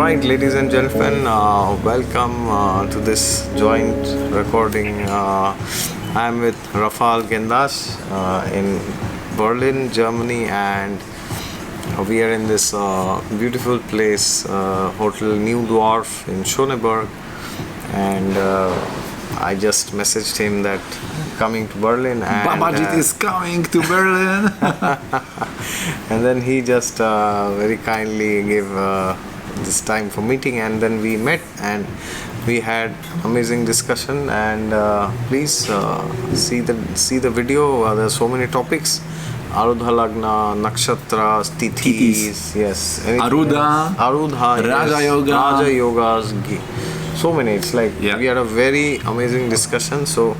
Alright, ladies and gentlemen, welcome to this joint recording. I'm with Rafal Gendas in Berlin, Germany, and we are in this beautiful place, Hotel New Dwarf in Schöneberg, and I just messaged him that coming to Berlin, and Bhabajeet is coming to Berlin. and then he just very kindly gave this time for meeting, and then we met and we had amazing discussion. And please see the video. There are so many topics: Arudha Lagna, Nakshatra, Tithis, yes, Arudha, Rajayogas, so many. It's like we had a very amazing discussion. So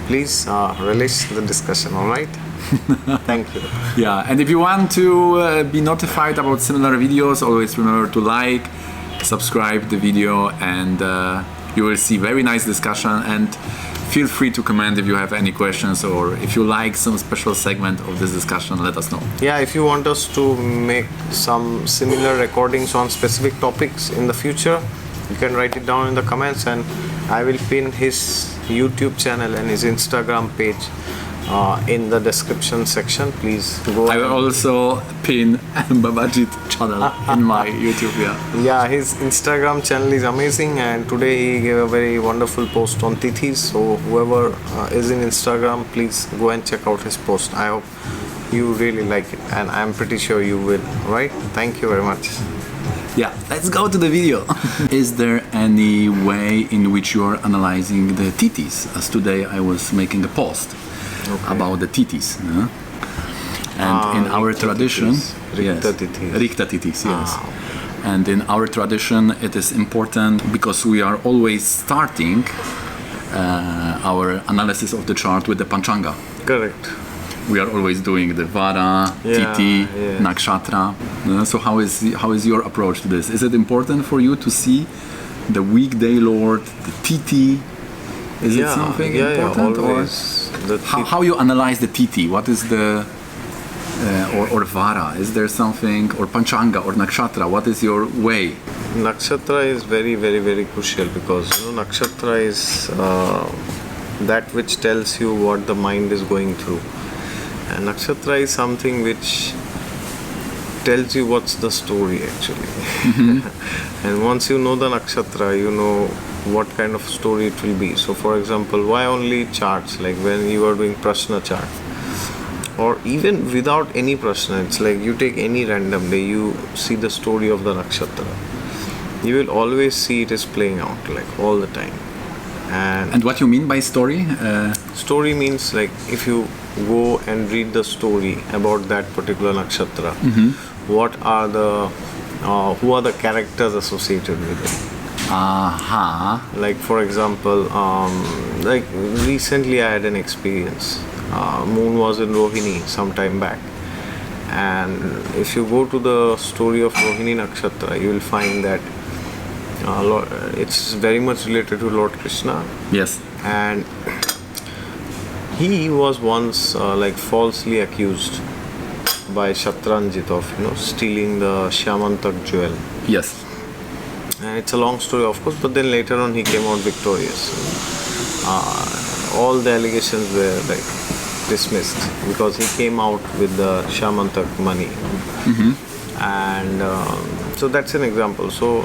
please relish the discussion. All right. Thank you. Yeah, and if you want to be notified about similar videos, always remember to like, subscribe the video, and you will see very nice discussion. And feel free to comment if you have any questions, or if you like some special segment of this discussion, let us know. Yeah, if you want us to make some similar recordings on specific topics in the future, you can write it down in the comments, and I will pin his YouTube channel and his Instagram page in the description section. Please go. I will also pin Bhabajeet channel in my YouTube. Yeah, his Instagram channel is amazing, and today he gave a very wonderful post on Tithis. So whoever is in Instagram, please go and check out his post. I hope you really like it, and I'm pretty sure you will. Right? Thank you very much. Yeah, let's go to the video. Is there any way in which you are analyzing the Tithis? As today I was making a post about the Tithis. And in our tradition, Rikta Tithis, yes. And in our tradition, it is important because we are always starting our analysis of the chart with the PANCHANGA. Correct. We are always doing the VARA, TITHI, Nakshatra. So how is your approach to this? Is it important for you to see the weekday lord, the TITHI? Is it something important? Always. Or how you analyze the TITHI? What is the or VARA? Is there something, or PANCHANGA or Nakshatra? What is your way? Nakshatra is very, very, very crucial, because Nakshatra is that which tells you what the mind is going through. And Nakshatra is something which tells you what's the story actually. And once you know the Nakshatra, you know what kind of story it will be. So for example, why only charts? Like when you are doing Prashna chart, or even without any Prashna, it's like you take any random day, you see the story of the Nakshatra. You will always see it is playing out, like all the time. And what you mean by story? Story means like if you go and read the story about that particular nakshatra, what are the who are the characters associated with it? Like for example, like recently I had an experience. Moon was in Rohini some time back, and if you go to the story of Rohini nakshatra, you will find that it's very much related to Lord Krishna. Yes. And he was once like falsely accused by Shatranjit of stealing the Shyamantak jewel. Yes. And it's a long story, of course, but then later on he came out victorious. All the allegations were like dismissed because he came out with the Shyamantak money. And so that's an example. So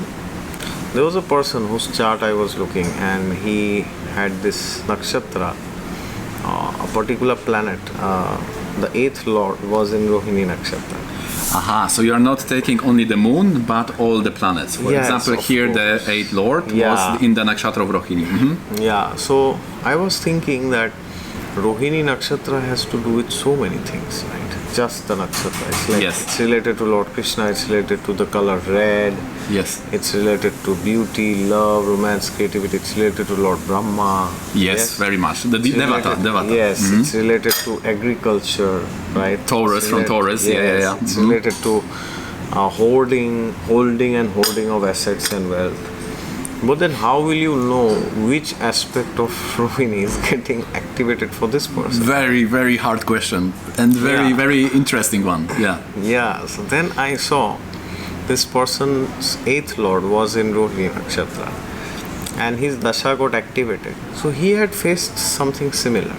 there was a person whose chart I was looking, and he had this nakshatra, a particular planet, the 8th lord was in Rohini nakshatra. So you are not taking only the moon, but all the planets. For example, here the 8th lord was in the nakshatra of Rohini. Yeah, so I was thinking that Rohini nakshatra has to do with so many things, right? Just the nakshatra. It's like it's related to Lord Krishna, it's related to the color red. Yes. It's related to beauty, love, romance, creativity. It's related to Lord Brahma. Yes, very much. The Devata. Yes, it's related to agriculture, right? Taurus, from Taurus. It's related to holding of assets and wealth. But then how will you know which aspect of Rohini is getting activated for this person? Very, very hard question, and very, very interesting one. Yeah, so then I saw this person's 8th lord was in Rohini Nakshatra and his dasha got activated. So he had faced something similar,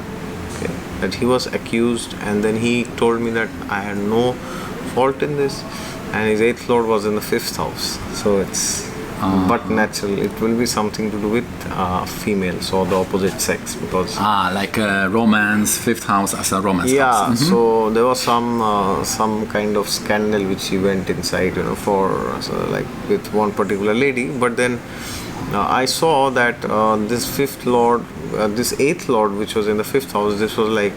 okay, that he was accused, and then he told me that I had no fault in this, and his 8th lord was in the 5th house. So it's but naturally it will be something to do with females or the opposite sex, because like romance, 5th house as a romance house. So there was some kind of scandal which he went inside, for like with one particular lady. But then I saw that this 5th lord, this 8th lord which was in the 5th house, this was like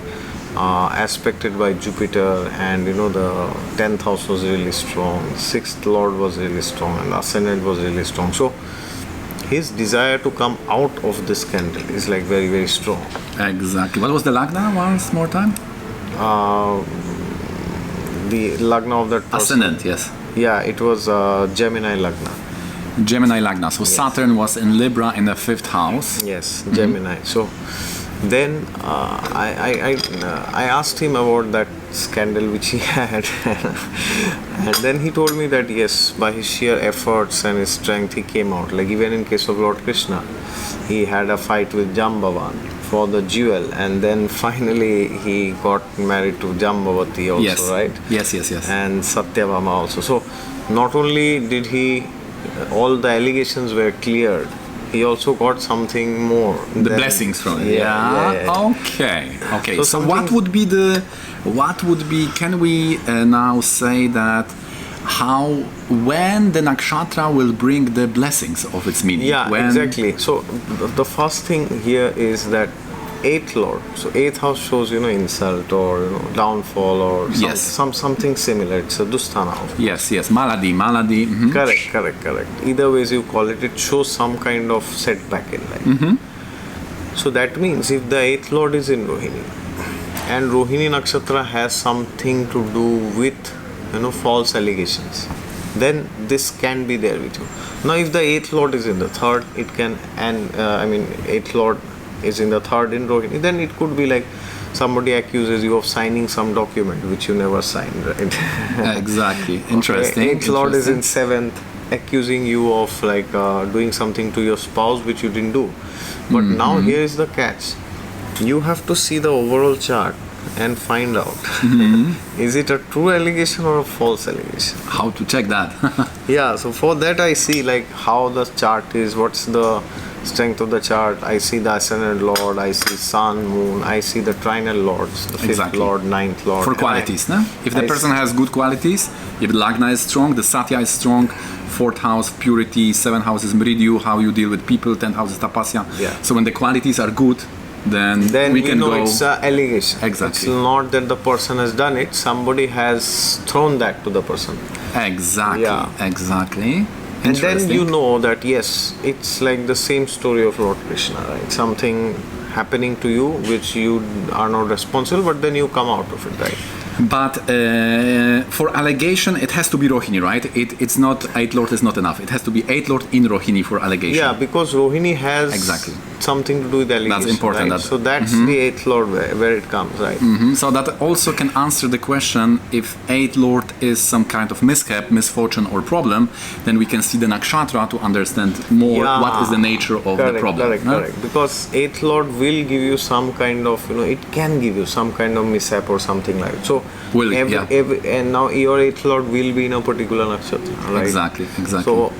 aspected by Jupiter, and the 10th house was really strong, 6th lord was really strong, and the ascendant was really strong. So his desire to come out of this scandal is like very, very strong. Exactly. What was the lagna once more time? The lagna of that person. Ascendant, yes. Yeah, it was Gemini lagna. Gemini lagna. So yes. Saturn was in Libra in the 5th house. Yes, Gemini. So then I asked him about that scandal which he had, and then he told me that yes, by his sheer efforts and his strength he came out. Like even in case of Lord Krishna, he had a fight with Jambavan for the jewel, and then finally he got married to Jambavati also, yes. right? Yes. And Satyabhama also. So not only did he, all the allegations were cleared, he also got something more. The blessings from it. Yeah. Okay. So what would be can we now say that when the nakshatra will bring the blessings of its meaning? Yeah, exactly. So the first thing here is that 8th lord. So 8th house shows insult or downfall or something similar. It's a DUSTHANA. Yes. Malady. Mm-hmm. Correct. Either ways you call it, it shows some kind of setback in life. Mm-hmm. So that means if the 8th lord is in Rohini, and Rohini Nakshatra has something to do with false allegations, then this can be there with you. Now if the 8th lord is in the 3rd, it can, and 8th lord is in the 3rd in Rohini, then it could be like somebody accuses you of signing some document which you never signed, right? Exactly. Interesting. 8th lord is in 7th, accusing you of like doing something to your spouse which you didn't do. But now here is the catch. You have to see the overall chart and find out is it a true allegation or a false allegation. How to check that? Yeah, so for that I see like how the chart is, what's the strength of the chart. I see the ascendant lord, I see sun, moon, I see the trinal lords, the 5th lord, 9th lord. For qualities, no? If the person has good qualities, if the lagna is strong, the satya is strong, 4th house purity, 7th house is mridyu, how you deal with people, 10th house is tapasya. Yeah. So when the qualities are good, then we can know go. It's an allegation. Exactly. It's not that the person has done it, somebody has thrown that to the person. Exactly. Yeah. Exactly. And then you know that yes, it's like the same story of Lord Krishna, right? Something happening to you which you are not responsible, but then you come out of it, right? But for allegation, it has to be Rohini, right? It's not 8th lord is not enough. It has to be 8th lord in Rohini for allegation. Yeah, because Rohini has something to do with allegation. That's important. Right? So that's the 8th lord where it comes, right? So that also can answer the question, if 8th lord is some kind of mishap, misfortune or problem, then we can see the nakshatra to understand more what is the nature of the problem. Correct. Because 8th lord will give you some kind of, it can give you some kind of mishap or something like that. So and now your 8th lord will be in a particular nakshatra, right? Exactly. So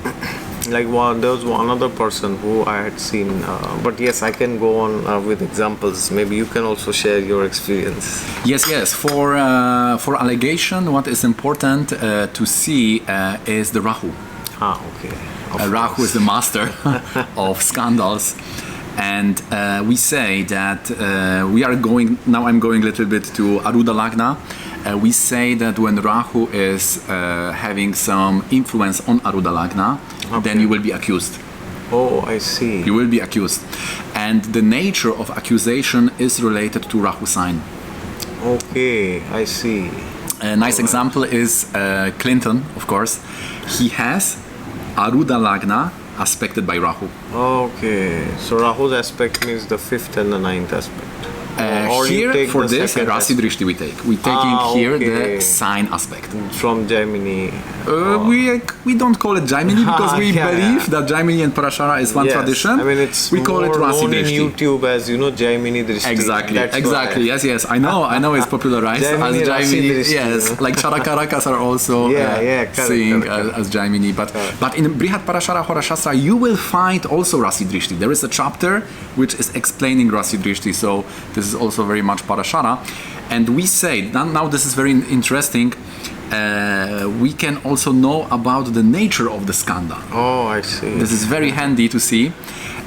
like there was one other person who I had seen, but yes, I can go on with examples. Maybe you can also share your experience. Yes. For allegation, what is important to see is the Rahu. Okay. Rahu is the master of scandals. And we say that I'm going a little bit to Arudha Lagna. We say that when Rahu is having some influence on Arudha Lagna, then you will be accused. Oh, I see. You will be accused. And the nature of accusation is related to Rahu sign. Okay, I see. A nice example is Clinton, of course. He has Arudha Lagna aspected by Rahu. Okay, so Rahu's aspect means the 5th and the 9th aspect. Or you Here take for the this second Rasi Drishti we take. We taking here okay. the sign aspect. From Jaimini. We don't call it Jaimini because we Yeah, believe yeah. that Jaimini and Parashara is one Yes. tradition. I mean, it's we call it more Rasi known in Drishti. YouTube as, Jaimini Drishti. Exactly, That's exactly. why. Yes. I know it's popularized Jaimini, as Rasi Jaimini. Drishti, Yes, like Charakarakas are also correct, seeing correct. as Jaimini. But in Brihat Parashara Horashastra, you will find also Rasi Drishti. There is a chapter which is explaining Rasi Drishti. So this is also very much Parashara. And we say, now this is very interesting, we can also know about the nature of the skanda. Oh, I see. This is very handy to see.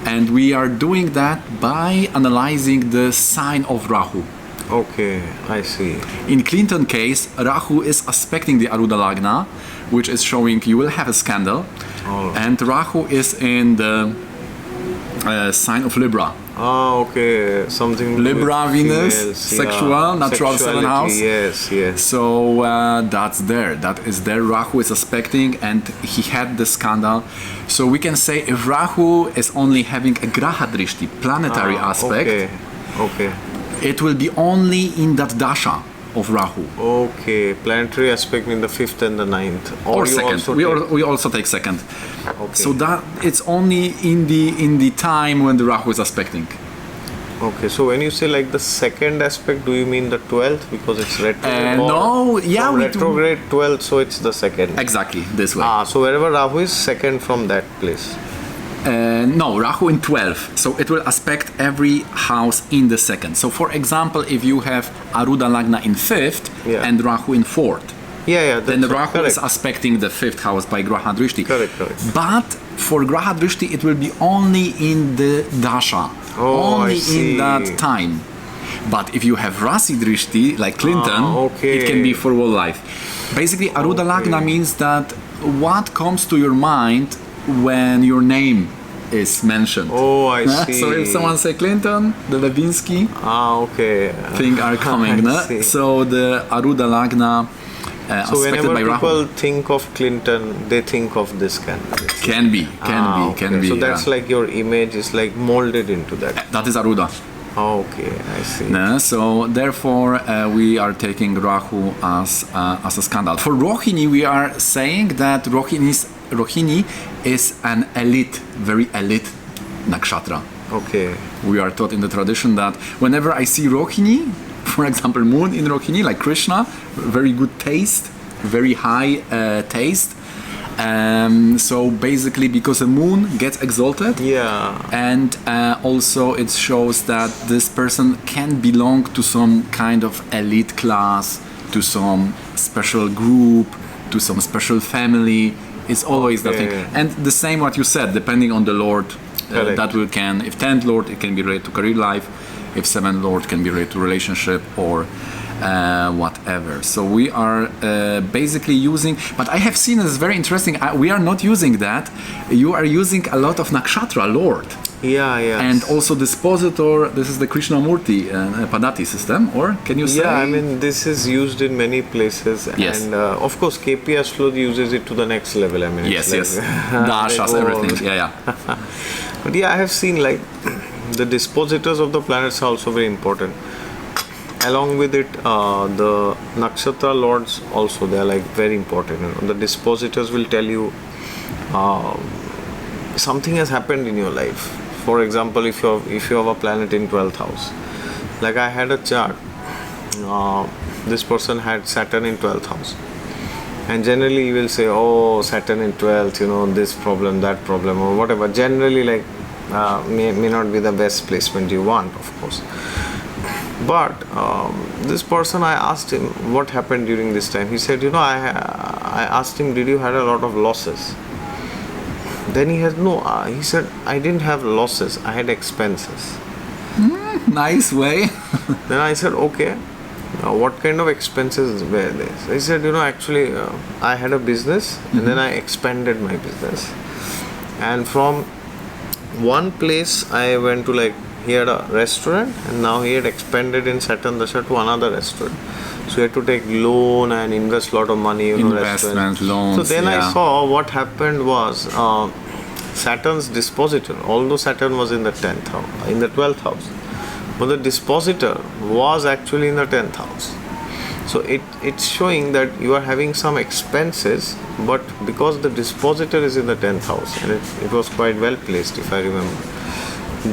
And we are doing that by analyzing the sign of Rahu. Okay, I see. In Clinton case, Rahu is aspecting the Arudha Lagna, which is showing you will have a scandal. Oh. And Rahu is in the sign of Libra. Okay. Something Libra, with Venus, females, sexual, natural seventh house. Yes. So that's there. That is there. Rahu is aspecting, and he had the scandal. So we can say if Rahu is only having a Graha Drishti, planetary aspect, Okay. it will be only in that dasha of Rahu. Okay. Planetary aspect in the 5th and the 9th. Or you second. also We also take second. Okay. So that it's only in the time when the Rahu is aspecting. Okay, so when you say like the second aspect, do you mean the 12th because it's retrograde? No, yeah, we do. retrograde 12th, so it's the second. Exactly, this way. So wherever Rahu is, second from that place. No, Rahu in 12. So it will aspect every house in the second. So for example, if you have Arudha Lagna in 5th and Rahu in 4th, then the Rahu is aspecting the 5th house by Graha Drishti. Correct. But for Graha Drishti, it will be only in the dasha, only in that time. But if you have Rasi Drishti, like Clinton, it can be for whole life. Basically, Arudha Lagna means that what comes to your mind when your name is mentioned. Oh, I see. So if someone say Clinton, the Levinsky thing are coming. So the Arudha Lagna so whenever by people Rahu. think of Clinton, they think of this candidate. Can be. So that's like your image is like molded into that. That is Arudha. Okay, I see. So therefore, we are taking Rahu as a scandal. For Rohini, we are saying that Rohini is an elite, very elite nakshatra. Okay. We are taught in the tradition that whenever I see Rohini, for example, moon in Rohini, like Krishna, very good taste, very high taste. So basically, because the moon gets exalted, and also it shows that this person can belong to some kind of elite class, to some special group, to some special family. It's always that thing. And the same what you said, depending on the Lord, that will can. If 10th Lord, it can be related to career life. If 7th Lord, can be related to relationship or whatever. So we are basically using, but I have seen this very interesting. We are not using that. You are using a lot of Nakshatra Lord. And also Dispositor. This is the Krishnamurti Padati system, or can you say? I mean this is used in many places, and of course KP Astrology uses it to the next level. I mean, Dashas, everything. But I have seen like the dispositors of the planets are also very important. Along with it, the nakshatra lords also, they are like very important. The dispositors will tell you something has happened in your life. For example, if you have a planet in 12th house, like I had a chart. This person had Saturn in 12th house, and generally you will say, oh, Saturn in 12th, this problem, that problem, or whatever. Generally, like may not be the best placement you want, of course. But this person, I asked him what happened during this time. He said, I asked him, did you had a lot of losses? Then he had he said, I didn't have losses, I had expenses. Nice way. Then I said, okay, what kind of expenses were there? He said, actually I had a business, and then I expanded my business. And from one place I went to, like, he had a restaurant, and now he had expanded in Saturn Dasha to another restaurant. So he had to take loan and invest a lot of money in investment, loans. So then I saw what happened was Saturn's dispositor, although Saturn was in the 10th house, in the 12th house, but the dispositor was actually in the 10th house. So it's showing that you are having some expenses, but because the dispositor is in the 10th house, and it was quite well placed, if I remember,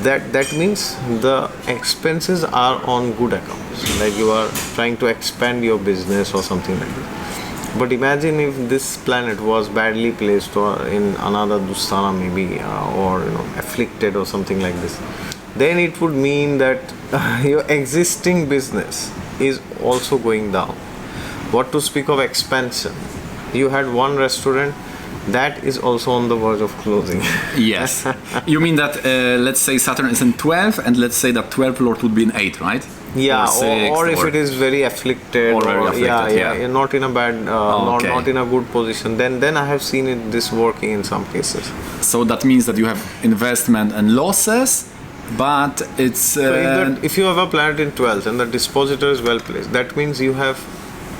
that means the expenses are on good accounts, like you are trying to expand your business or something like that. But imagine if this planet was badly placed or in another DUSTHANA maybe, or afflicted or something like this, then it would mean that your existing business is also going down. What to speak of expansion? You had one restaurant that is also on the verge of closing. Yes. You mean that, let's say Saturn is in 12, and let's say that 12th Lord would be in 8, right? Yeah, or if it is very afflicted, yeah, not in a bad, okay. not in a good position, then I have seen this working in some cases. So that means that you have investment and losses, but it's... So if you have a planet in 12th and the dispositor is well placed, that means you have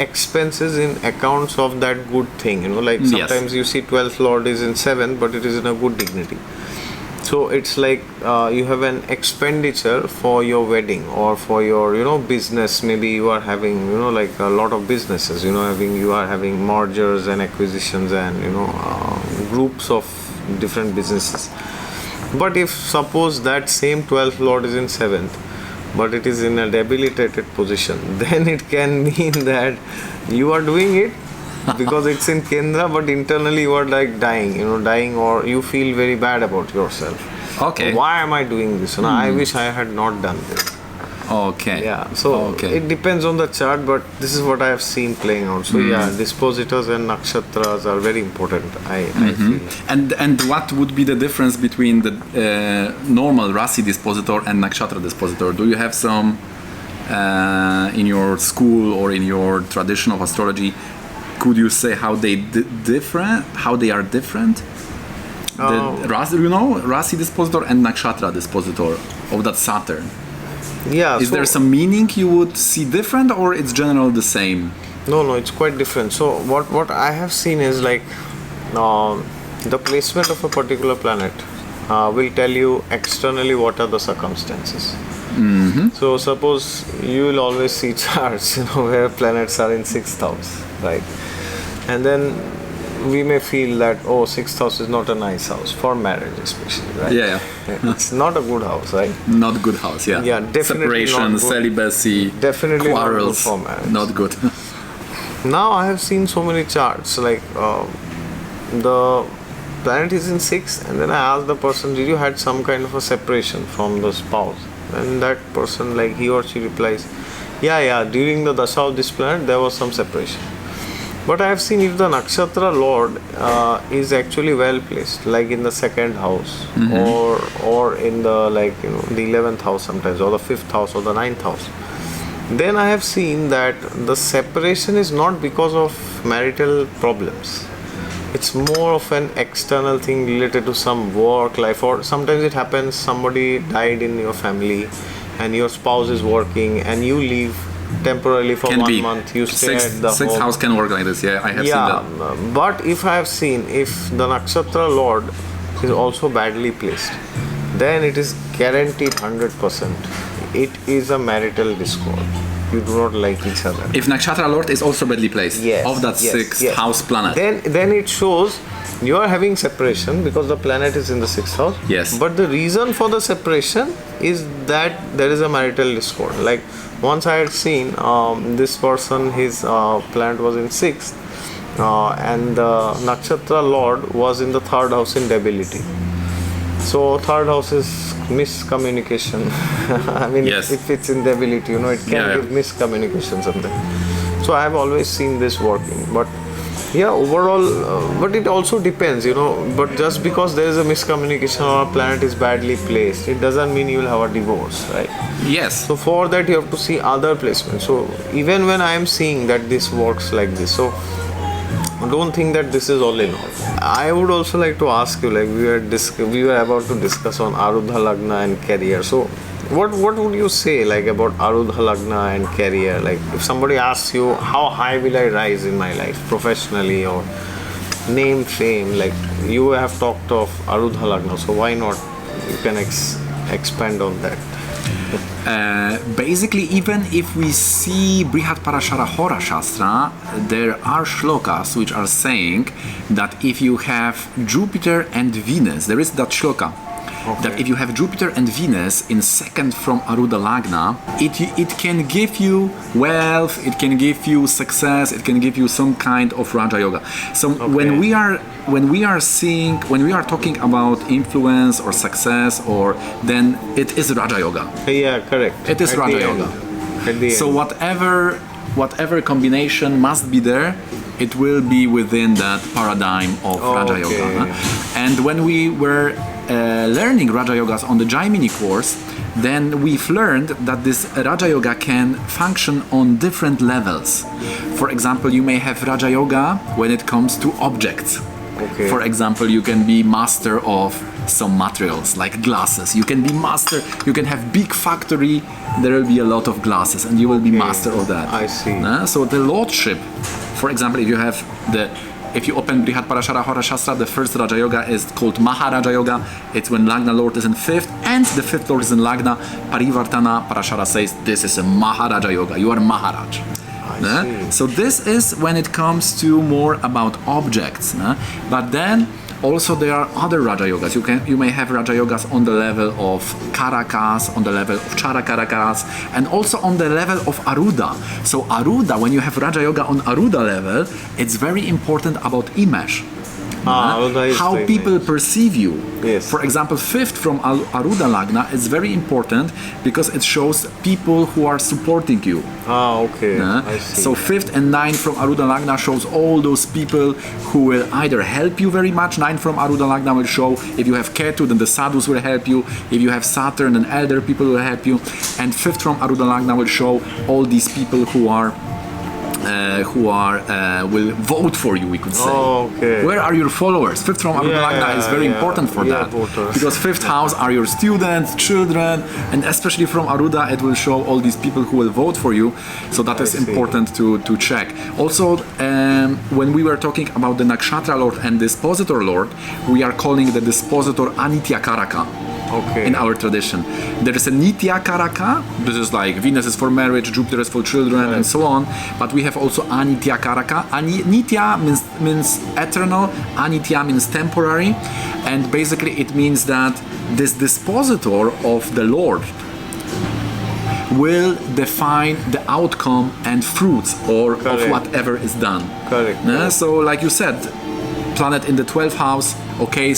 expenses in accounts of that good thing. Like sometimes you see 12th Lord is in 7th, but it is in a good dignity. So it's like you have an expenditure for your wedding or for your business. Maybe you are having like a lot of businesses. You are having mergers and acquisitions and groups of different businesses. But if suppose that same 12th Lord is in 7th, but it is in a debilitated position, then it can mean that you are doing it because it's in Kendra, but internally you are like dying, or you feel very bad about yourself. Okay. Why am I doing this? I wish I had not done this. Okay. Yeah. So it depends on the chart, but this is what I have seen playing out. So yeah, dispositors and nakshatras are very important, I feel. And what would be the difference between the normal Rasi dispositor and nakshatra dispositor? Do you have some in your school or in your tradition of astrology? Could you say how they are different? The Rasi dispositor and nakshatra dispositor of that Saturn. Yeah. Is there some meaning you would see different, or it's generally the same? No, it's quite different. So what I have seen is like the placement of a particular planet will tell you externally what are the circumstances. So suppose you will always see charts, where planets are in 6th house, right? And then we may feel that 6th house is not a nice house for marriage, especially, right? Yeah. It's not a good house, right? Not good house, yeah. Yeah, definitely separation, not good. Celibacy, Definitely quarrels, not good for marriage. Not good. Now I have seen so many charts, like the planet is in 6th, and then I asked the person, did you had some kind of a separation from the spouse? And that person, like he or she replies, yeah, during the dasha of this planet there was some separation. But I have seen if the nakshatra lord is actually well placed, like in the 2nd house, or in the the 11th house sometimes, or the 5th house or the 9th house, then I have seen that the separation is not because of marital problems. It's more of an external thing related to some work life, or sometimes it happens somebody died in your family and your spouse is working and you leave temporarily for 1 month, you stay at the 6th home. house can work like this, yeah, I have seen that. But if I have seen, if the nakshatra lord is also badly placed, then it is guaranteed 100%. It is a marital discord. You do not like each other. If nakshatra lord is also badly placed of that 6th house planet, then it shows you are having separation because the planet is in the 6th house. Yes. But the reason for the separation is that there is a marital discord. Like once I had seen this person, his planet was in 6th, and the nakshatra lord was in the 3rd house in debility. So 3rd house is miscommunication. I mean, if it's in debility, it can give miscommunication sometimes. So I have always seen this working. But yeah, overall, but it also depends, but just because there is a miscommunication or a planet is badly placed, it doesn't mean you will have a divorce, right? Yes. So for that you have to see other placements. So even when I am seeing that this works like this, so don't think that this is all in all. I would also like to ask you, like we were about to discuss on Arudha Lagna and career. So what would you say like about Arudha Lagna and career? Like if somebody asks you, how high will I rise in my life professionally or name, fame, like you have talked of Arudha Lagna, so why not you can expand on that? Basically, even if we see Brihat Parashara Hora Shastra, there are shlokas which are saying that if you have Jupiter and Venus, there is that shloka. That if you have Jupiter and Venus in second from Arudha Lagna, it can give you wealth, it can give you success, it can give you some kind of Rajayoga. So when we are talking about influence or success, or then it is Rajayoga. Yeah, correct. It is Rajayoga. So whatever combination must be there, it will be within that paradigm of Rajayoga. And when we were learning Raja Yogas on the Jaimini course, then we've learned that this Raja Yoga can function on different levels. For example, you may have Raja Yoga when it comes to objects. For example, you can be master of some materials like glasses. You can be master, you can have big factory, there will be a lot of glasses and you will be master of that. I see. So the lordship, for example, if you open Brihat Parashara Hora Shastra, the first Raja Yoga is called Maharaja Yoga. It's when Lagna Lord is in fifth, and the fifth Lord is in Lagna. Parivartana Parashara says this is a Maharaja Yoga. You are Maharaj. So this is when it comes to more about objects. But then also there are other Raja Yogas. You may have Raja Yogas on the level of Karakas, on the level of Charakarakas, and also on the level of Arudha. So Arudha, when you have Raja Yoga on Arudha level, it's very important about image. How people perceive you. Yes. For example, fifth from Arudha Lagna is very important because it shows people who are supporting you. I see. So fifth and ninth from Arudha Lagna shows all those people who will either help you very much. Ninth from Arudha Lagna will show if you have Ketu, then the sadhus will help you. If you have Saturn, then elder people will help you. And fifth from Arudha Lagna will show all these people who will vote for you, we could say. Where are your followers? Fifth from Arudha Lagna is very important for that. Because fifth house are your students, children, and especially from Arudha it will show all these people who will vote for you. So that is important to check. Also, when we were talking about the Nakshatra Lord and Dispositor Lord, we are calling the Dispositor Anityakaraka. In our tradition, there is a Nitya Karaka. This is like Venus is for marriage, Jupiter is for children, and so on. But we have also Anitya Karaka. Nitya means eternal. Anitya means temporary, and basically it means that this dispositor of the Lord will define the outcome and fruits of whatever is done. So, like you said, planet in the 12th house,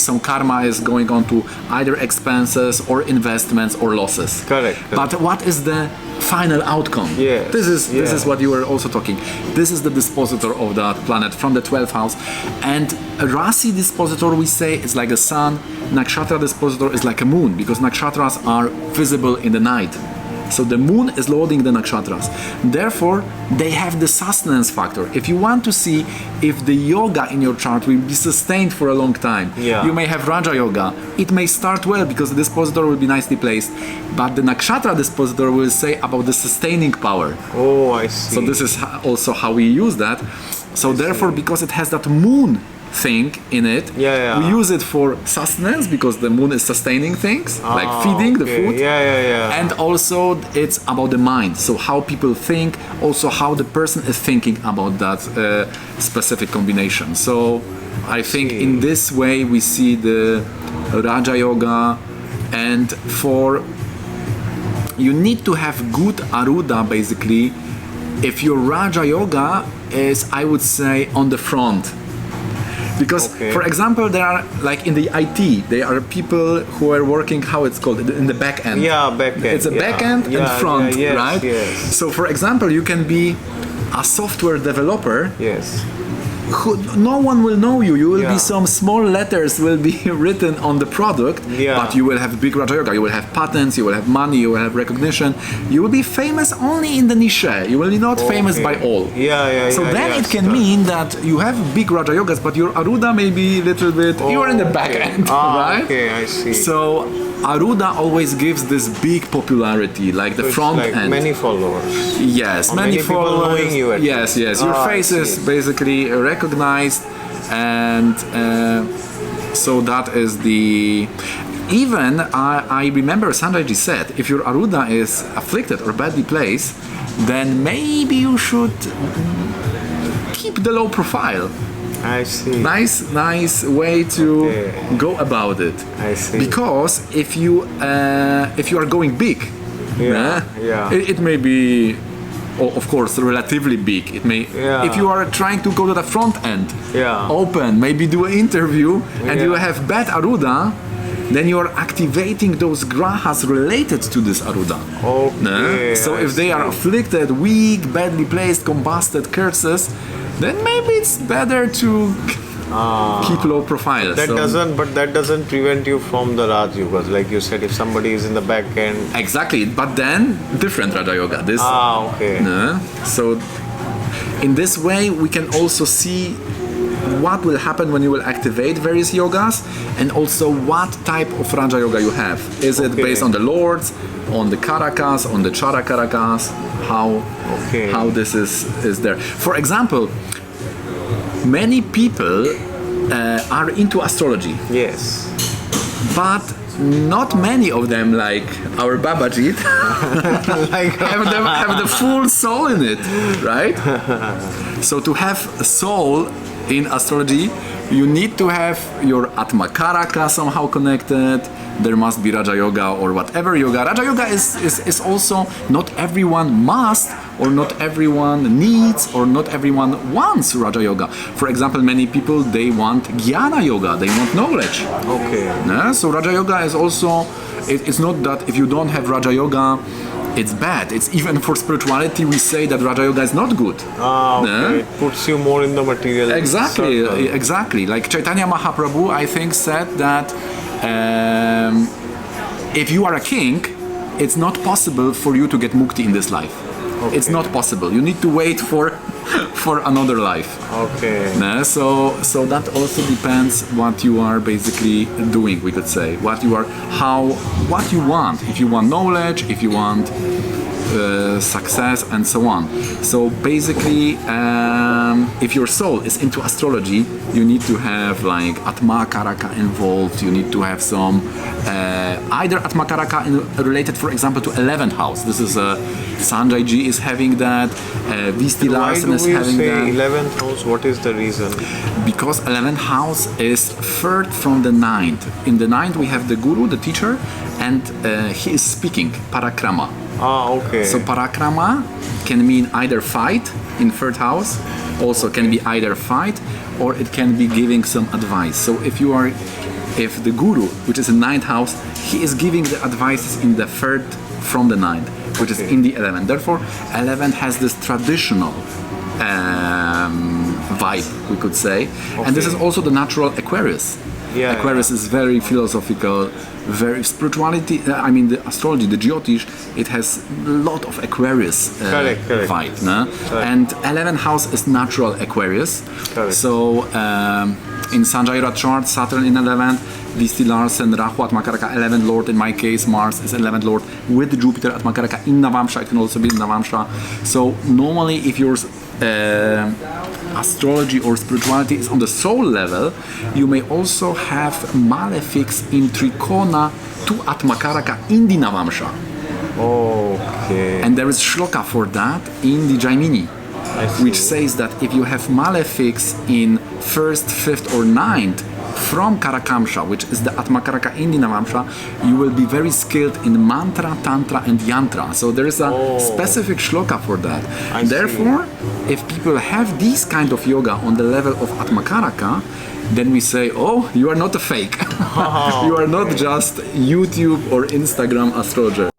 some karma is going on to either expenses or investments or losses. But what is the final outcome? This is what you were also talking. This is the dispositor of that planet from the 12th house. And Rasi dispositor, we say, is like a sun. Nakshatra dispositor is like a moon, because nakshatras are visible in the night. So the moon is loading the nakshatras. Therefore, they have the sustenance factor. If you want to see if the yoga in your chart will be sustained for a long time, you may have Raja Yoga. It may start well because the dispositor will be nicely placed, but the nakshatra dispositor will say about the sustaining power. I see. So this is also how we use that. So therefore, because it has that moon thing in it, we use it for sustenance because the moon is sustaining things, like feeding the food. And also it's about the mind, so how people think, also how the person is thinking about that specific combination. So I think in this way we see the Raja Yoga, and you need to have good Arudha basically if your Raja Yoga is, I would say, on the front. Because, for example, there are, like in the IT, there are people who are working, how it's called, in the back end. Back end. It's a back end and front, right? So, for example, you can be a software developer. No one will know you. You will be some small letters will be written on the product, but you will have big Raja Yoga. You will have patents, you will have money, you will have recognition. You will be famous only in the niche. You will be not famous by all. So then it can mean that you have big Raja Yogas, but your Arudha may be a little bit, you are in the back end, right? I see. So Arudha always gives this big popularity, like the front end. Many followers. Yes, many followers. Knowing you yes. Your face is basically recognized, and so that is the. even I remember Sanjayji said, if your Arudha is afflicted or badly placed, then maybe you should keep the low profile. I see. Nice way to go about it. I see. Because if you are going big, it may be, of course, relatively big. It may, if you are trying to go to the front end, open, maybe do an interview, and you have bad Arudha, then you are activating those grahas related to this Arudha. Okay. So if they are afflicted, weak, badly placed, combusted curses, then maybe it's better to keep low profile. That doesn't prevent you from the Rajayogas. Like you said, if somebody is in the back end. Exactly, but then different Rajayoga. This. Okay. So in this way, we can also see what will happen when you will activate various yogas, and also what type of Raja Yoga you have. Is it based on the lords, on the karakas, on the charakarakas? How this is there? For example, many people are into astrology. Yes. But not many of them, like our Bhabajeet, have the full soul in it, right? So to have a soul in astrology, you need to have your Atmakaraka somehow connected. There must be Raja Yoga or whatever yoga. Raja Yoga is also not everyone must, or not everyone needs, or not everyone wants Raja Yoga. For example, many people, they want Jnana Yoga, they want knowledge. Okay. So Raja Yoga is also, it's not that if you don't have Raja Yoga, it's bad. It's even for spirituality, we say that Raja Yoga is not good. Okay. It puts you more in the material circle. Exactly. Like Chaitanya Mahaprabhu, I think, said that if you are a king, it's not possible for you to get mukti in this life. Okay. It's not possible. You need to wait for another life. Okay. So that also depends what you are basically doing, we could say. What you want. If you want knowledge, if you want success, and so on. So basically, if your soul is into astrology, you need to have like Atmakaraka involved. You need to have some either Atmakaraka related, for example, to 11th house. This is Sanjay Ji is having that. Visti Larsen is having that. Why do we say 11th house? What is the reason? Because 11th house is third from the 9th. In the 9th we have the guru, the teacher, and he is speaking Parakrama. Okay. So Parakrama can mean either fight in third house, also can be either fight, or it can be giving some advice. So if the guru, which is in 9th house, he is giving the advices in the third from the 9th, which is in the 11th. Therefore, 11th has this traditional vibe, we could say. And this is also the natural Aquarius. Aquarius is very philosophical, very spirituality. I mean, the astrology, the Jyotish, it has a lot of Aquarius vibe. And 11th house is natural Aquarius. So in Sanjayra chart, Saturn in 11th, Visti Larsen, Rahu, Atmakaraka, 11th Lord. In my case, Mars is 11th Lord with Jupiter, Atmakaraka in Navamsha. It can also be in Navamsha. So normally, if you're astrology or spirituality is on the soul level, you may also have malefics in Trikona to Atmakaraka in the Navamsha. Okay. And there is shloka for that in the Jaimini, which says that if you have malefics in 1st, 5th or 9th from Karakamsha, which is the Atmakaraka in the Navamsha, you will be very skilled in mantra, tantra and yantra. So there is a specific shloka for that. Therefore, if people have this kind of yoga on the level of Atmakaraka, then we say, oh, you are not a fake. You are not just YouTube or Instagram astrologer.